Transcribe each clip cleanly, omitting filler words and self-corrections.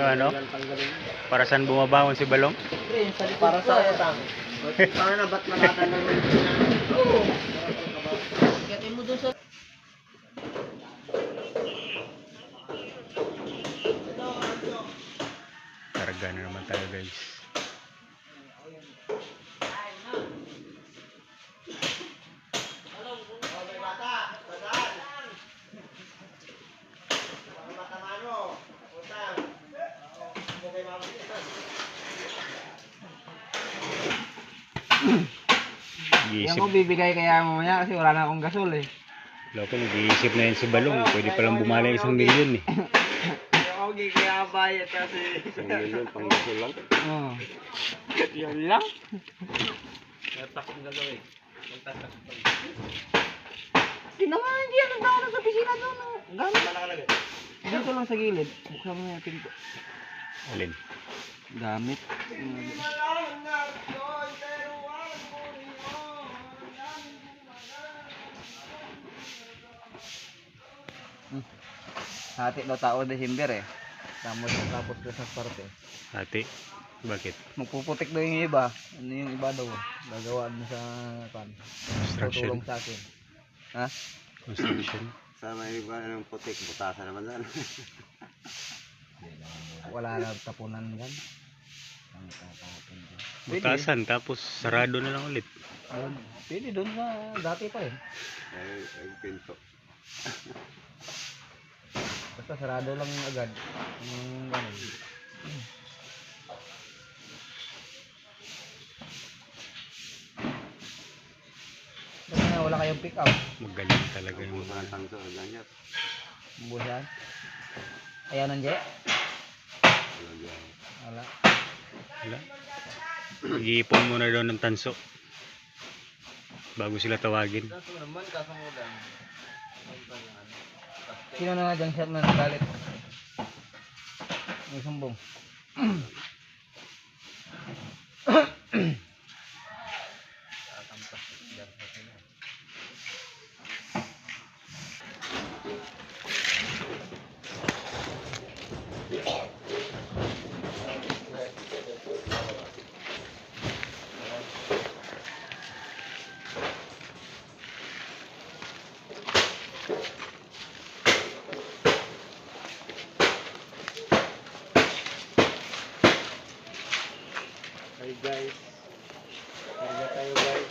Ano? Para saan bumabangon si Balong? Para sa utang. Para na ba't nakatanan mo? Oo. Katin mo doon sa... Karga na naman tayo guys. Yan ko bibigay kaya mamaya kasi wala na akong gasol eh. Loko, nag-iisip na yun si Balong. Pwede palang bumala 1 milyon eh. Ako kaya bayad kasi 1 milyon pang gasol lang. Oo. Yan lang. Tatak ang gagawin. Magtatak. Hindi naman, hindi yan ang daan sa pisina doon. Gamit. Wala nakalagay. Dito lang sa gilid. Buksan mo yung pinto. Alin? Gamit. Hati daw tao December eh. Tapos Christmas parte. Ate? Bakit? Magpuputik daw yung iba. Ano yung iba daw? Gagawaan mo sa pan. Construction? Tutulong sa akin. Ha? Construction? Sama yung iba ng putik. Butasan naman sana. Wala na tapunan gan. Ang tatapon dyan. Butasan, tapos sarado na lang ulit. Pwede doon sa dati pa eh. Ay pinto. Basta sarado lang agad. Ganun. Basta nga wala kayong pick up. Magaling talaga yung Busan tangso. Ganyan. Busan. Ayaw ng Jay? Wala. Wala. Mag-iipon muna daw ng tanso bago sila tawagin. Sino na nga dyan shot na nagalit? May sumbong. Hey guys. Karga tayo guys.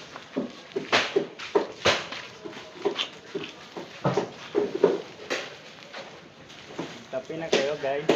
Tapi na kayo guys.